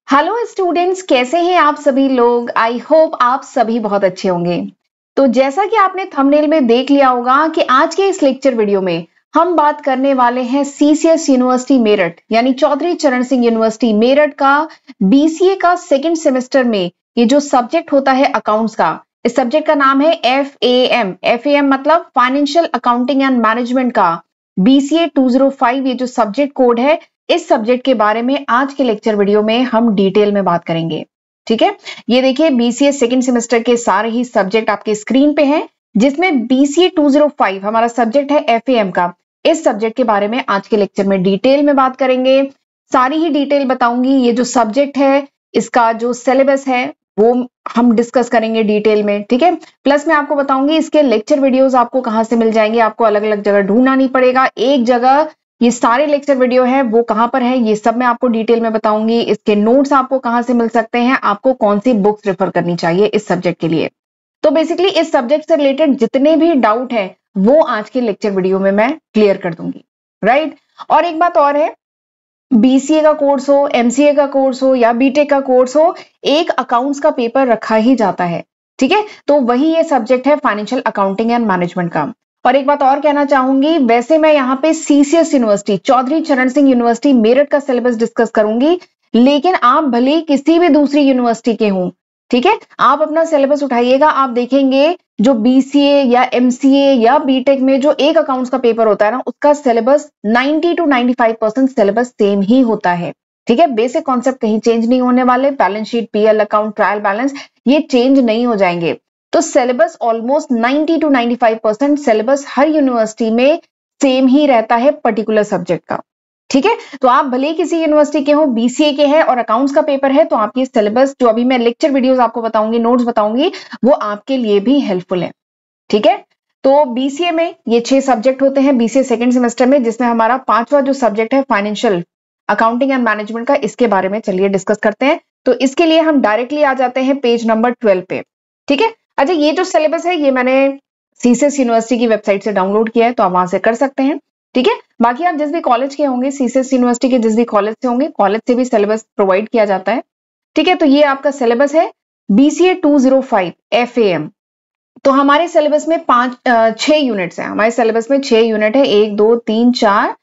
Hello students, कैसे हैं आप सभी लोग। आई होप आप सभी बहुत अच्छे होंगे। तो जैसा कि आपने थंबनेल में देख लिया होगा कि आज के इस लेक्चर वीडियो में हम बात करने वाले हैं सीसीएस यूनिवर्सिटी मेरठ यानी चौधरी चरण सिंह यूनिवर्सिटी मेरठ का बीसीए का सेकंड सेमेस्टर में ये जो सब्जेक्ट होता है अकाउंट्स का, इस सब्जेक्ट का नाम है FAM। FAM मतलब फाइनेंशियल अकाउंटिंग एंड मैनेजमेंट का BCA 205 ये जो सब्जेक्ट कोड है, इस सब्जेक्ट के बारे में आज के लेक्चर वीडियो में हम डिटेल में बात करेंगे। ठीक है, ये देखिए BCA सेकंड सेमेस्टर के सारे ही सब्जेक्ट आपके स्क्रीन पे हैं, जिसमें BCA 205 हमारा सब्जेक्ट है FAM का। इस सब्जेक्ट के बारे में आज के लेक्चर में डिटेल में बात करेंगे, सारी ही डिटेल बताऊंगी। ये जो सब्जेक्ट है, इसका जो सिलेबस है वो हम डिस्कस करेंगे डिटेल में। ठीक है, प्लस मैं आपको बताऊंगी इसके लेक्चर वीडियोस आपको कहां से मिल जाएंगे। आपको अलग अलग जगह ढूंढना नहीं पड़ेगा, एक जगह ये सारे लेक्चर वीडियो है वो कहां पर है ये सब मैं आपको डिटेल में बताऊंगी। इसके नोट्स आपको कहां से मिल सकते हैं, आपको कौन सी बुक्स रेफर करनी चाहिए इस सब्जेक्ट के लिए। तो बेसिकली इस सब्जेक्ट से रिलेटेड जितने भी डाउट है वो आज के लेक्चर वीडियो में मैं क्लियर कर दूंगी। राइट, और एक बात और है, BCA का कोर्स हो, MCA का कोर्स हो या BTech का कोर्स हो, एक अकाउंट्स का पेपर रखा ही जाता है। ठीक है, तो वही ये सब्जेक्ट है फाइनेंशियल अकाउंटिंग एंड मैनेजमेंट का। और एक बात और कहना चाहूंगी, वैसे मैं यहाँ पे CCS यूनिवर्सिटी चौधरी चरण सिंह यूनिवर्सिटी मेरठ का सिलेबस डिस्कस करूंगी, लेकिन आप भले किसी भी दूसरी यूनिवर्सिटी के हों, ठीक है, आप अपना सिलेबस उठाइएगा, आप देखेंगे जो BCA या MCA या BTech में जो एक अकाउंट्स का पेपर होता है ना, उसका सिलेबस 90 to 95% सिलेबस सेम ही होता है। ठीक है, बेसिक कॉन्सेप्ट कहीं चेंज नहीं होने वाले, balance sheet, PL account, trial balance ये चेंज नहीं हो जाएंगे। तो syllabus almost 90 to 95% syllabus her university में सेम ही रहता है पर्टिकुलर सब्जेक्ट का। ठीक है, तो आप भले किसी यूनिवर्सिटी के हो, BCA के हैं और अकाउंट्स का पेपर है, तो आपकी सिलेबस जो अभी मैं लेक्चर वीडियोस आपको बताऊंगी, नोट्स बताऊंगी, वो आपके लिए भी हेल्पफुल है। ठीक है, तो BCA में ये 6 सब्जेक्ट होते हैं BCA सेकंड सेमेस्टर में, जिसमें हमारा 5वां जो सब्जेक्ट है फाइनेंशियल अकाउंटिंग एंड मैनेजमेंट का, इसके बारे में चलिए डिस्कस करते हैं। तो इसके लिए हम डायरेक्टली आ जाते हैं पेज नंबर 12 पे। ठीक है, अच्छा, ये जो सिलेबस है ये मैंने CCS यूनिवर्सिटी की वेबसाइट से डाउनलोड किया है, तो आप वहां से कर सकते हैं। ठीक है, बाकी आप जिस भी कॉलेज के होंगे, CCS यूनिवर्सिटी के जिस भी कॉलेज से होंगे, कॉलेज से भी सिलेबस प्रोवाइड किया जाता है। ठीक है, तो ये आपका सिलेबस है BCA 205 FAM। तो हमारे सिलेबस में 6 यूनिट्स हैं। हमारे सिलेबस में 6 यूनिट है, 1 2 3 4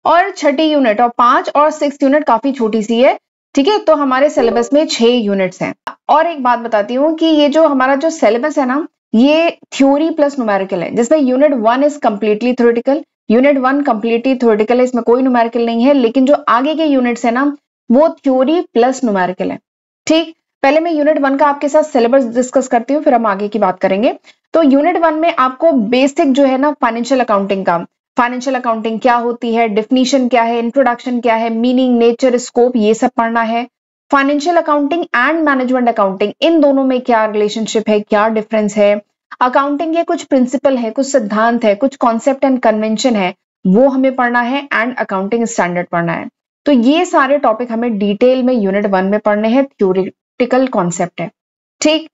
और छठी यूनिट, और 5 और 6 यूनिट काफी छोटी सी है। ठीक है, तो हमारे सिलेबस में 6 यूनिट्स हैं। और एक बात बताती हूँ कि ये जो हमारा जो सिलेबस है ना, ये थ्योरी प्लस न्यूमेरिकल है, जिसमें unit 1 is completely theoretical. Unit 1 completely theoretical है, इसमें कोई न्यूमेरिकल नहीं है, लेकिन जो आगे के यूनिट्स है ना, वो थ्योरी प्लस न्यूमेरिकल है। ठीक, पहले मैं यूनिट 1 का आपके साथ सिलेबस डिस्कस करती हूँ, फिर हम आगे की बात करेंगे। तो यूनिट 1 में आपको बेसिक जो है ना फाइनेंशियल अकाउंटिंग का, फाइनेंशियल अकाउंटिंग क्या होती है, डेफिनेशन क्या है, इंट्रोडक्शन क्या है, मीनिंग, नेचर, स्कोप, ये सब पढ़ना है। Financial accounting and management accounting, इन दोनों में क्या रिलेशनशिप है, क्या डिफरेंस है, अकाउंटिंग के कुछ प्रिंसिपल है, कुछ सिद्धांत है, कुछ कॉन्सेप्ट एंड कन्वेंशन है, वो हमें पढ़ना है, एंड अकाउंटिंग स्टैंडर्ड पढ़ना है। तो ये सारे टॉपिक हमें डिटेल में यूनिट 1 में पढ़ने हैं, थ्योरेटिकल कॉन्सेप्ट है। ठीक,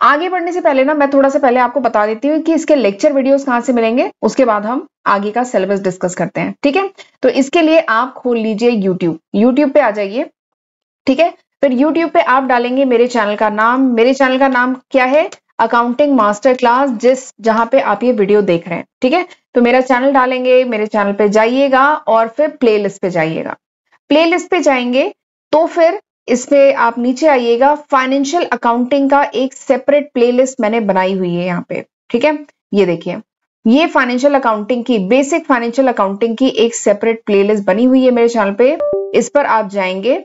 आगे बढ़ने से पहले ना मैं थोड़ा सा पहले आपको बता देती हूँ कि इसके लेक्चर वीडियोस कहाँ से मिलेंगे, उसके बाद हम आगे का सिलेबस डिस्कस करते हैं। ठीक है, तो इसके लिए आप खोल लीजिए यूट्यूब पे आ जाइए। ठीक है, फिर यूट्यूब पे आप डालेंगे मेरे चैनल का नाम। मेरे चैनल का नाम क्या है, अकाउंटिंग मास्टर क्लास, जहां पे आप ये वीडियो देख रहे हैं। ठीक है, तो मेरा चैनल डालेंगे, मेरे चैनल पे जाइएगा और फिर प्लेलिस्ट पे जाइएगा। प्लेलिस्ट पे जाएंगे तो फिर इस पे आप नीचे आइएगा, फाइनेंशियल अकाउंटिंग का एक सेपरेट प्लेलिस्ट मैंने बनाई हुई है यहाँ पे। ठीक है, ये देखिए, ये फाइनेंशियल अकाउंटिंग की, बेसिक फाइनेंशियल अकाउंटिंग की एक सेपरेट प्लेलिस्ट बनी हुई है मेरे चैनल पे। इस पर आप जाएंगे,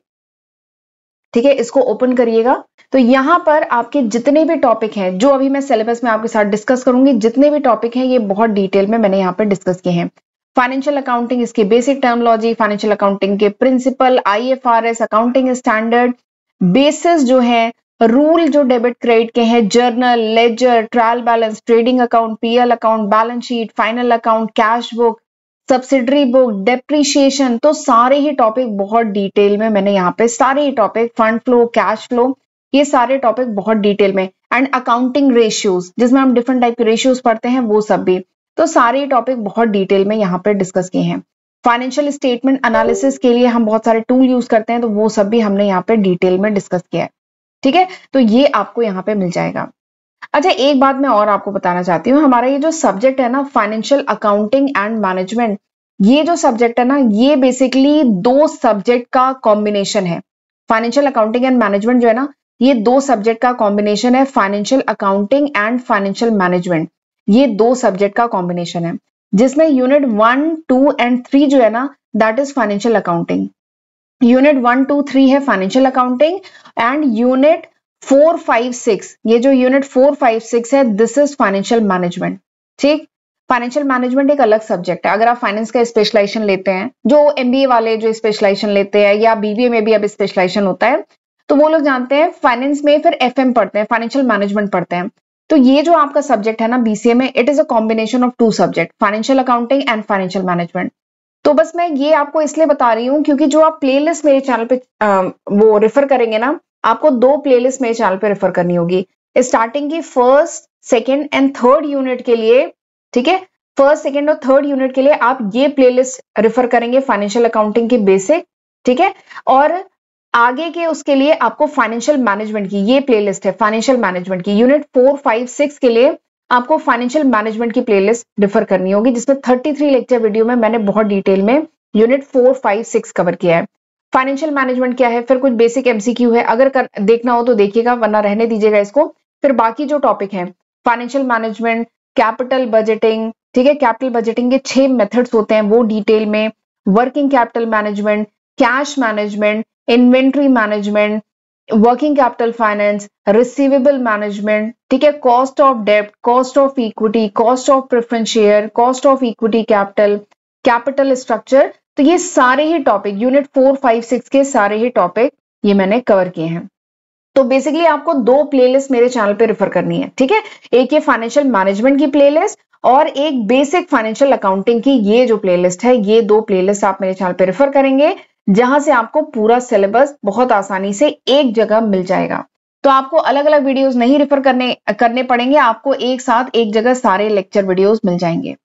ठीक है, इसको ओपन करिएगा। तो यहाँ पर आपके जितने भी टॉपिक हैं, जो अभी मैं सिलेबस में आपके साथ डिस्कस करूंगी, जितने भी टॉपिक हैं ये बहुत डिटेल में मैंने यहाँ पे डिस्कस किए हैं। फाइनेंशियल अकाउंटिंग, इसके बेसिक टर्मिनोलॉजी, फाइनेंशियल अकाउंटिंग के principle, IFRS, accounting standard, basis जो है, रूल जो डेबिट क्रेडिट के हैं, journal, ledger, trial balance, trading account, PL account, balance sheet, final account, cash book, subsidiary book, depreciation, तो सारे ही टॉपिक बहुत डिटेल में मैंने यहाँ पे सारे ही topic, fund flow, cash flow, ये सारे टॉपिक बहुत डिटेल में, एंड अकाउंटिंग रेशियोज, जिसमें हम डिफरेंट टाइप के रेशियोज पढ़ते हैं, वो सब भी, तो सारे टॉपिक बहुत डिटेल में यहाँ पे डिस्कस किए हैं। फाइनेंशियल स्टेटमेंट एनालिसिस के लिए हम बहुत सारे टूल यूज करते हैं, तो वो सब भी हमने यहाँ पे डिटेल में डिस्कस किया है। ठीक है, तो ये आपको यहाँ पे मिल जाएगा। अच्छा, एक बात मैं और आपको बताना चाहती हूँ, हमारा ये जो सब्जेक्ट है ना, फाइनेंशियल अकाउंटिंग एंड मैनेजमेंट, ये जो सब्जेक्ट है ना, ये बेसिकली दो सब्जेक्ट का कॉम्बिनेशन है। फाइनेंशियल अकाउंटिंग एंड मैनेजमेंट जो है ना, ये दो सब्जेक्ट का कॉम्बिनेशन है। Financial accounting and financial management, ये दो सब्जेक्ट का कॉम्बिनेशन है, जिसमें यूनिट 1, 2 एंड 3 जो है ना, that is financial accounting. Unit 1, 2, 3 है फाइनेंशियल अकाउंटिंग, एंड यूनिट 4, 5, 6, ये जो यूनिट 4, 5, 6 है, दिस इज फाइनेंशियल मैनेजमेंट। ठीक, फाइनेंशियल मैनेजमेंट एक अलग सब्जेक्ट है। अगर आप फाइनेंस का स्पेशलाइजेशन लेते हैं, जो एमबीए वाले जो स्पेशलाइजेशन लेते हैं, या बीबीए में भी अब स्पेशलाइजेशन होता है, तो वो लोग जानते हैं फाइनेंस में फिर एफएम पढ़ते हैं, फाइनेंशियल मैनेजमेंट पढ़ते हैं। तो ये जो आपका सब्जेक्ट है ना बीसीए में, it is a combination of two subject, financial accounting and financial management. तो बस मैं ये आपको इसलिए बता रही हूँ क्योंकि जो आप प्लेलिस्ट मेरे चैनल पे वो रेफर करेंगे ना, आपको दो प्लेलिस्ट मेरे चैनल पे रेफर करनी होगी, स्टार्टिंग की first, second and third unit के लिए। ठीक है, फर्स्ट, सेकेंड और थर्ड यूनिट के लिए आप ये प्लेलिस्ट रेफर करेंगे, फाइनेंशियल अकाउंटिंग की बेसिक। ठीक है, और आगे के उसके लिए आपको फाइनेंशियल मैनेजमेंट की ये प्लेलिस्ट है, फाइनेंशियल मैनेजमेंट की यूनिट 4, 5, 6 के लिए आपको फाइनेंशियल मैनेजमेंट की प्लेलिस्ट रेफर करनी होगी, जिसमें 33 लेक्चर वीडियो में मैंने बहुत डिटेल में यूनिट 4, 5, 6 कवर किया है। फाइनेंशियल मैनेजमेंट क्या है, फिर कुछ बेसिक एमसीक्यू है, अगर देखना हो तो देखिएगा, वरना रहने दीजिएगा इसको। फिर बाकी जो टॉपिक है, फाइनेंशियल मैनेजमेंट, कैपिटल बजटिंग, ठीक है, कैपिटल बजटिंग के 6 मेथड्स होते हैं वो डिटेल में, working capital management, cash management, inventory management, working capital finance, receivable management, ठीक है, कॉस्ट ऑफ डेब्ट, cost of equity, cost of preference share, cost of equity capital, capital structure. तो ये सारे ही टॉपिक यूनिट 4, 5, 6 के सारे ही टॉपिक ये मैंने कवर किए हैं। तो बेसिकली आपको दो प्लेलिस्ट मेरे चैनल पे रेफर करनी है। ठीक है, एक ये फाइनेंशियल मैनेजमेंट की प्लेलिस्ट और एक बेसिक फाइनेंशियल अकाउंटिंग की ये जो प्लेलिस्ट है, ये दो प्लेलिस्ट आप मेरे चैनल पे रेफर करेंगे, जहां से आपको पूरा सिलेबस बहुत आसानी से एक जगह मिल जाएगा। तो आपको अलग अलग वीडियोस नहीं रेफर करने पड़ेंगे, आपको एक साथ एक जगह सारे लेक्चर वीडियोस मिल जाएंगे।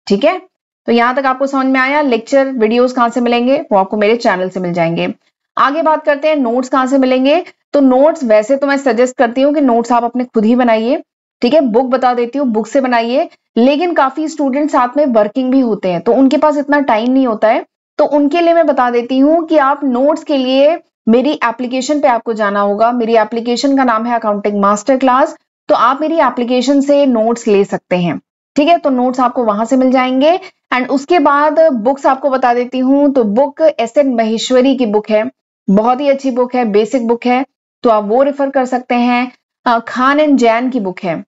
ठीक है, तो यहां तक आपको समझ में आया। लेक्चर वीडियोस कहां से मिलेंगे, वो आपको मेरे चैनल से मिल जाएंगे। आगे बात करते हैं नोट्स कहां से मिलेंगे। तो नोट्स वैसे तो मैं सजेस्ट करती हूँ कि नोट्स आप अपने खुद ही बनाइए। ठीक है, बुक बता देती हूँ, बुक से बनाइए, लेकिन काफी स्टूडेंट साथ में वर्किंग भी होते हैं, तो उनके पास इतना टाइम नहीं होता है, तो उनके लिए मैं बता देती हूँ कि आप नोट्स के लिए मेरी एप्लीकेशन पे आपको जाना होगा। मेरी एप्लीकेशन का नाम है अकाउंटिंग मास्टर क्लास, तो आप मेरी एप्लीकेशन से नोट्स ले सकते हैं। ठीक है, तो नोट्स आपको वहां से मिल जाएंगे। एंड उसके बाद बुक्स आपको बता देती हूँ, तो बुक एस.एन. महेश्वरी की बुक है, बहुत ही अच्छी बुक है, बेसिक बुक है, तो आप वो रेफर कर सकते हैं। खान एंड जैन की बुक है,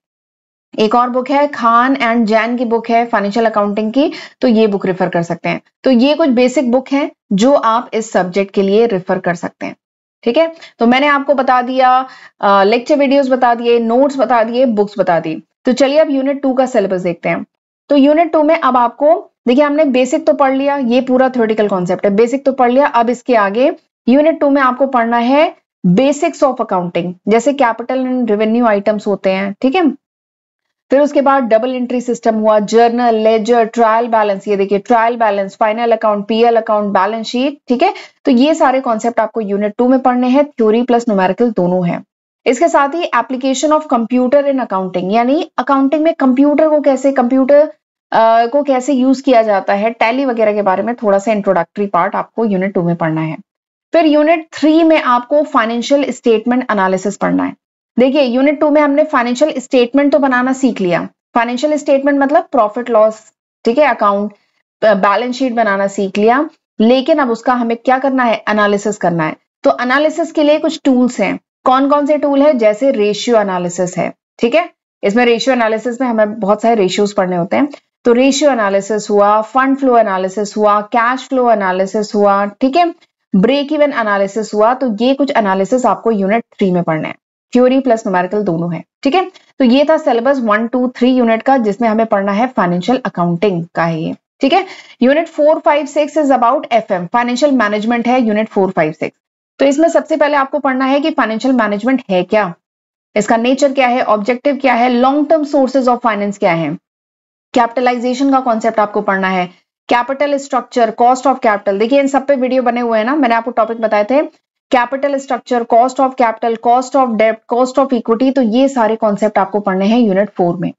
एक और बुक है खान एंड जैन की बुक है फाइनेंशियल अकाउंटिंग की, तो ये बुक रेफर कर सकते हैं। तो ये कुछ बेसिक बुक हैं जो आप इस सब्जेक्ट के लिए रेफर कर सकते हैं। ठीक है, तो मैंने आपको बता दिया, लेक्चर वीडियोस बता दिए, नोट्स बता दिए, बुक्स बता दी। तो चलिए अब यूनिट 2 का सिलेबस देखते हैं। तो यूनिट 2 में अब आपको देखिए, हमने बेसिक तो पढ़ लिया, ये पूरा थ्योरेटिकल कॉन्सेप्ट है, बेसिक तो पढ़ लिया। अब इसके आगे यूनिट 2 में आपको पढ़ना है बेसिक्स ऑफ अकाउंटिंग, जैसे कैपिटल एंड रेवेन्यू आइटम्स होते हैं। ठीक है, फिर उसके बाद डबल एंट्री सिस्टम हुआ, जर्नल, लेजर, ट्रायल बैलेंस, ये देखिए trial balance, final account, PL account, balance sheet. ठीक है, तो ये सारे कॉन्सेप्ट आपको यूनिट 2 में पढ़ने हैं, थ्योरी प्लस न्यूमेरिकल दोनों है। इसके साथ ही application of computer in accounting, यानी अकाउंटिंग में कंप्यूटर को कैसे यूज किया जाता है, टैली वगैरह के बारे में थोड़ा सा इंट्रोडक्टरी पार्ट आपको यूनिट 2 में पढ़ना है। फिर यूनिट 3 में आपको फाइनेंशियल स्टेटमेंट एनालिसिस पढ़ना है। देखिए, यूनिट 2 में हमने फाइनेंशियल स्टेटमेंट तो बनाना सीख लिया, फाइनेंशियल स्टेटमेंट मतलब प्रॉफिट लॉस, ठीक है, अकाउंट, बैलेंस शीट बनाना सीख लिया, लेकिन अब उसका हमें क्या करना है, एनालिसिस करना है। तो एनालिसिस के लिए कुछ टूल्स हैं। कौन कौन से टूल है, जैसे रेशियो एनालिसिस है। ठीक है, इसमें रेशियो एनालिसिस में हमें बहुत सारे रेशियोज पढ़ने होते हैं, तो रेशियो एनालिसिस हुआ, फंड फ्लो एनालिसिस हुआ, कैश फ्लो एनालिसिस हुआ, ठीक है, ब्रेक इवन एनालिसिस हुआ। तो ये कुछ एनालिसिस आपको यूनिट 3 में पढ़ना है, थ्योरी प्लस न्यूमेरिकल दोनों है। ठीक है, तो ये था सिलेबस 1, 2, 3 यूनिट का, जिसमें हमें पढ़ना है फाइनेंशियल अकाउंटिंग का है ये। ठीक है, unit 4, 5, 6 is about FM, financial management है यूनिट 4, 5, 6। तो इसमें सबसे पहले आपको पढ़ना है कि फाइनेंशियल मैनेजमेंट है क्या, इसका नेचर क्या है, ऑब्जेक्टिव क्या है, long term sources of finance क्या है, कैपिटलाइजेशन का कॉन्सेप्ट आपको पढ़ना है, capital structure, cost of capital, देखिए इन सब पे वीडियो बने हुए हैं ना, मैंने आपको टॉपिक बताए थे, capital structure, cost of capital, cost of डेब्ट, कॉस्ट ऑफ इक्विटी, तो ये सारे कॉन्सेप्ट आपको पढ़ने हैं यूनिट 4 में।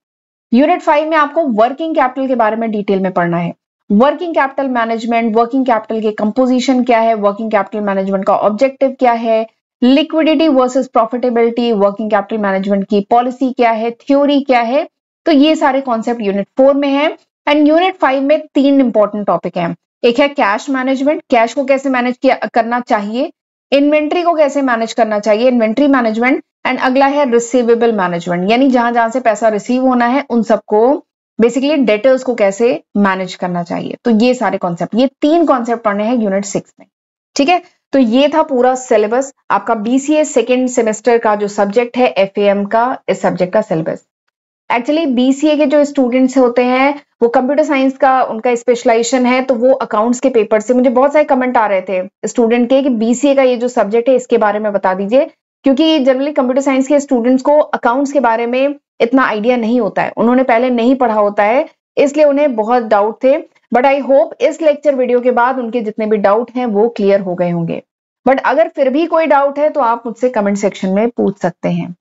यूनिट 5 में आपको वर्किंग कैपिटल के बारे में डिटेल में पढ़ना है। Working capital management, working capital के कंपोजिशन क्या है, वर्किंग कैपिटल मैनेजमेंट का ऑब्जेक्टिव क्या है, liquidity versus profitability, working capital management की पॉलिसी क्या है, थ्योरी क्या है, तो ये सारे कॉन्सेप्ट यूनिट 4 में है। एंड यूनिट 5 में 3 इंपॉर्टेंट टॉपिक हैं। एक है कैश मैनेजमेंट, कैश को कैसे मैनेज करना चाहिए, इन्वेंट्री को कैसे मैनेज करना चाहिए, इन्वेंट्री मैनेजमेंट, एंड अगला है रिसीवेबल मैनेजमेंट, यानी जहां जहां से पैसा रिसीव होना है उन सबको बेसिकली डेटर्स को कैसे मैनेज करना चाहिए। तो ये सारे कॉन्सेप्ट, ये 3 कॉन्सेप्ट पढ़ने हैं यूनिट 6 में, ठीक है। तो ये था पूरा सिलेबस आपका बीसीए सेकेंड सेमेस्टर का जो सब्जेक्ट है एफएएम का, इस सब्जेक्ट का सिलेबस। एक्चुअली बीसीए के जो स्टूडेंट्स होते हैं वो कंप्यूटर साइंस का उनका स्पेशलाइजेशन है, तो वो अकाउंट्स के पेपर से, मुझे बहुत सारे कमेंट आ रहे थे स्टूडेंट के कि बीसीए का ये जो सब्जेक्ट है इसके बारे में बता दीजिए, क्योंकि जनरली कंप्यूटर साइंस के स्टूडेंट्स को अकाउंट्स के बारे में इतना आइडिया नहीं होता है, उन्होंने पहले नहीं पढ़ा होता है, इसलिए उन्हें बहुत डाउट थे। बट आई होप इस लेक्चर वीडियो के बाद उनके जितने भी डाउट हैं वो क्लियर हो गए होंगे। बट अगर फिर भी कोई डाउट है तो आप मुझसे कमेंट सेक्शन में पूछ सकते हैं।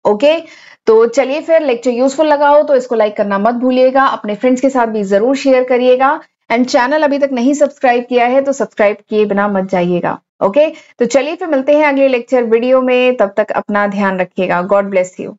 ओके, तो चलिए फिर, लेक्चर यूजफुल लगा हो तो इसको लाइक करना मत भूलिएगा, अपने फ्रेंड्स के साथ भी जरूर शेयर करिएगा, एंड चैनल अभी तक नहीं सब्सक्राइब किया है तो सब्सक्राइब किए बिना मत जाइएगा। ओके, तो चलिए फिर मिलते हैं अगले लेक्चर वीडियो में, तब तक अपना ध्यान रखिएगा। God bless you.